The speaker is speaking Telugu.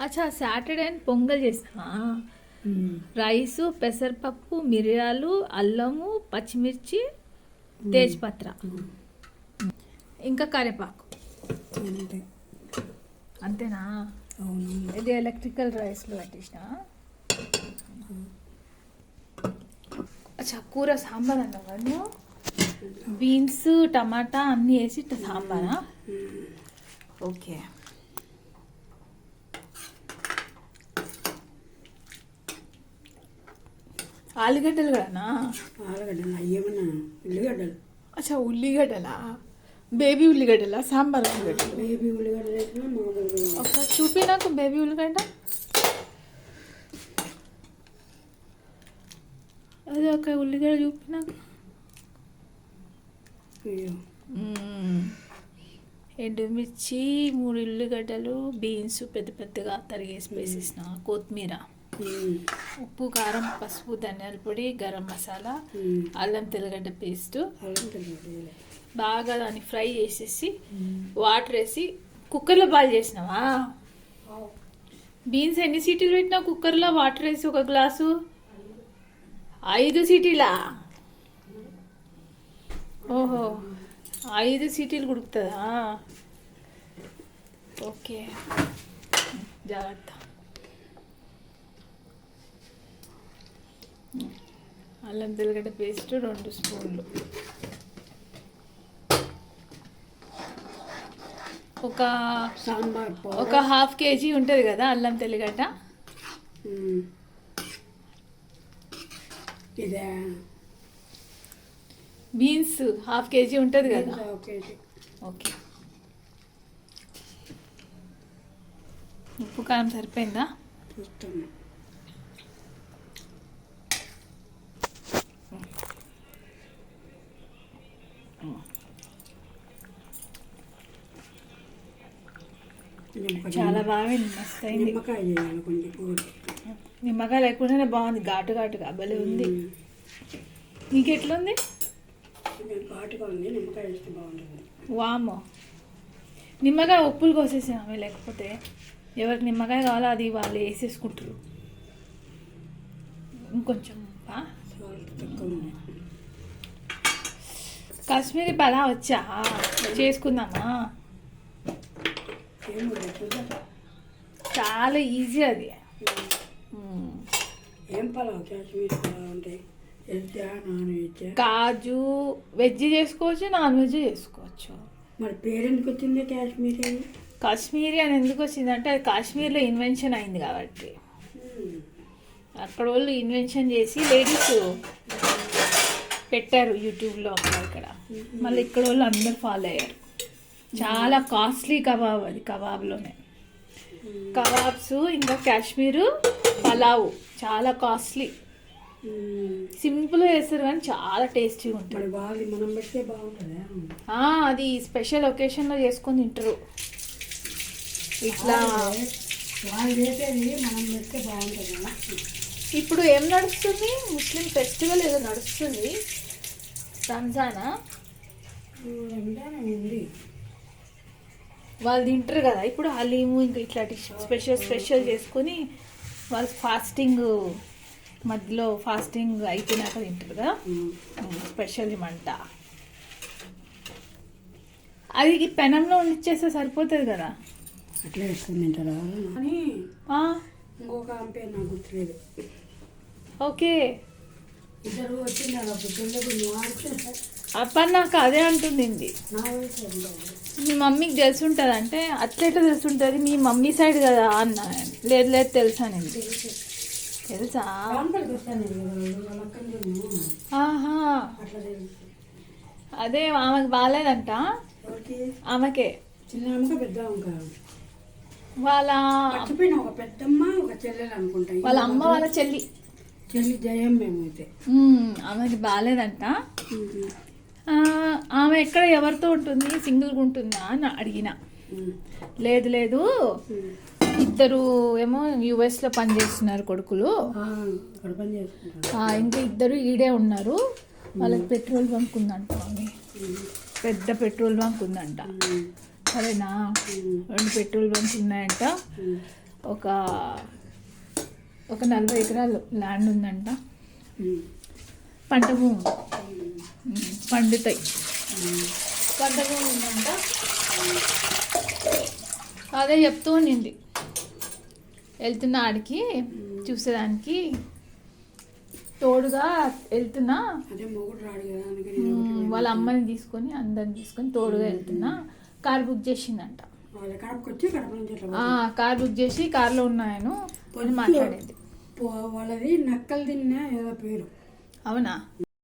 అచ్చా సాటర్డే అని పొంగల్ చేసినా రైసు పెసరపప్పు మిరియాలు అల్లము పచ్చిమిర్చి తేజ్పత్ర ఇంకా కరివేపాకు అంతేనా? ఇది ఎలక్ట్రికల్ రైస్లో పెట్టేసిన. అచ్చా కూర సాంబార్ అన్నావు, బీన్స్ టమాటా అన్నీ వేసి సాంబారా? ఓకే. ఆలుగడ్డలు కూడానా? ఆలుగడ్డలు అయ్యేమన్నా ఉల్లిగడ్డలు. అచ్చా ఉల్లిగడ్డలా? బేబీ ఉల్లిగడ్డలా సాంబార్ ఉల్లిగడ్డలు? బేబీ ఉల్లిగడ్డలు వేసినా మామూలుగా. ఒకసారి చూపి నాకు బేబీ ఉల్లిగడ్డ. అది ఒక ఉల్లిగడ్డ చూపి నాకు. ఎండుమిర్చి 3 ఉల్లిగడ్డలు, బీన్స్ పెద్ద పెద్దగా తరిగేసి వేసేసిన, కొత్తిమీర, ఉప్పు కారం పసుపు ధనియాల పొడి గరం మసాలా అల్లం తెల్లగడ్డ పేస్ట్ బాగా దాన్ని ఫ్రై చేసేసి వాటర్ వేసి కుక్కర్లో బాయిల్ చేసినావా? బీన్స్ ఎన్ని సీటీలు పెట్టినావు కుక్కర్లో? వాటర్ వేసి ఒక గ్లాసు 5 సీటీలా? ఓహో 5 సీటీలు ఉడుకుతుందా? ఓకే జాగ్రత్త. అల్లం తెల్లగడ్డ పేస్ట్ 2 స్పూన్లు, ఒక సాంబార్ ఒక 1/2 కేజీ ఉంటుంది కదా అల్లం తెల్లగడ్డ. ఇదే బీన్స్ 1/2 కేజీ ఉంటుంది కదా. ఓకే. ఉప్పు కారం సరిపోయిందా? చూస్తాను. చాలా బాగా మస్తు అయింది. నిమ్మకాయ చేయాలి కొంచెం కూర. నిమ్మకాయ లేకుండానే బాగుంది, ఘాటు ఘాటుగా భలే ఉంది. నీకు ఎట్లుంది? ఘాటుగా ఉంది, నిమ్మకాయ వేస్తే బాగుంటుంది. వామో నిమ్మకాయ ఉప్పులు కోసేసాము, లేకపోతే ఎవరికి నిమ్మకాయ కావాలో అది వాళ్ళు వేసేసుకుంటారు. ఇంకొంచెం కాశ్మీరీ పలా వచ్చా చేసుకుందామా? చాలా ఈజీ అది. ఏం పలావ్? కాశ్మీరీ పలావ్ అంటే నాన్ వెజ్? కాజు వెజ్ చేసుకోవచ్చు, నాన్ వెజ్ చేసుకోవచ్చు. మరి పేరు ఎందుకు వచ్చింది కాశ్మీరీ? కాశ్మీరీ అని ఎందుకు వచ్చిందంటే అది కాశ్మీర్లో ఇన్వెన్షన్ అయింది కాబట్టి. అక్కడ వాళ్ళు ఇన్వెన్షన్ చేసి లేడీస్ పెట్టారు యూట్యూబ్లో అక్కడ ఇక్కడ. మళ్ళీ ఇక్కడ వాళ్ళు అందరు ఫాలో అయ్యారు. చాలా కాస్ట్లీ కబాబ్ అది, కబాబ్లోనే కబాబ్స్. ఇంకా కాశ్మీరు పలావ్ చాలా కాస్ట్లీ. సింపుల్గా వేస్తారు కానీ చాలా టేస్టీగా ఉంటుంది. మనం పెడితే బాగుంటుంది. అది స్పెషల్ ఒకేషన్లో చేసుకొని తింటారు. ఇట్లా వాళ్ళు చేసేది మనం పెడితే బాగుంటుంది. ఇప్పుడు ఏం నడుస్తుంది? ముస్లిం ఫెస్టివల్ ఏదో నడుస్తుంది, రంజానా. వాళ్ళు తింటారు కదా ఇప్పుడు హలీము ఇంకా ఇట్లాంటి స్పెషల్ చేసుకొని వాళ్ళు ఫాస్టింగ్ మధ్యలో ఫాస్టింగ్ అయిపోయినాక తింటారు కదా స్పెషల్ మంట. అది పెనంలో ఉండిచ్చేస్తే సరిపోతుంది కదా. అట్లా వేసుకొని తింటారా అని ఇంకొక అంపే నాకు గుర్తులేదు. ఓకే ఇద్దరు వచ్చింది అప్ప నాకు అదే అంటుంది. మీ మమ్మీకి తెలిసి ఉంటుంది అంటే అట్లెట్లా తెలుసుంటుంది? మీ మమ్మీ సైడ్ కదా అన్న. లేదు లేదు తెలుసా? నేను తెలుసా? ఆహా అదే ఆమెకు బాగాలేదంట. ఆమెకే చిన్న ఆమె పెద్ద వాళ్ళ ఒక పెద్దమ్మ ఒక చెల్లెలు అనుకుంటా. వాళ్ళ అమ్మ వాళ్ళ చెల్లి జయం మేమైతే. ఆమెకి బాగాలేదంట. ఆమె ఎక్కడ ఎవరితో ఉంటుంది? సింగిల్గా ఉంటుందా అని అడిగిన. లేదు లేదు ఇద్దరు ఏమో యుఎస్లో పనిచేస్తున్నారు కొడుకులు, ఇంకా ఇద్దరు ఈడే ఉన్నారు. వాళ్ళకి పెట్రోల్ బంక్ ఉందంట. పెద్ద పెట్రోల్ బంక్ ఉందంట. సరేనా. 2 పెట్రోల్ బంక్స్ ఉన్నాయంట. ఒక 40 ఎకరాలు ల్యాండ్ ఉందంట. పంట భూమి పండుతాయి. పంట భూమి ఉందంట. అదే చెప్తూ ఉండింది. వెళ్తున్నా ఆడికి చూసేదానికి, తోడుగా వెళ్తున్నా. వాళ్ళ అమ్మని తీసుకొని అందరిని తీసుకొని తోడుగా వెళ్తున్నా. కార్ బుక్ చేసిందంట. కార్ బుక్ చేసి కార్లో ఉన్నాయను మాట్లాడేది. వాళ్ళది నక్కలు తిన్న ఏదో పేరు. అవునా?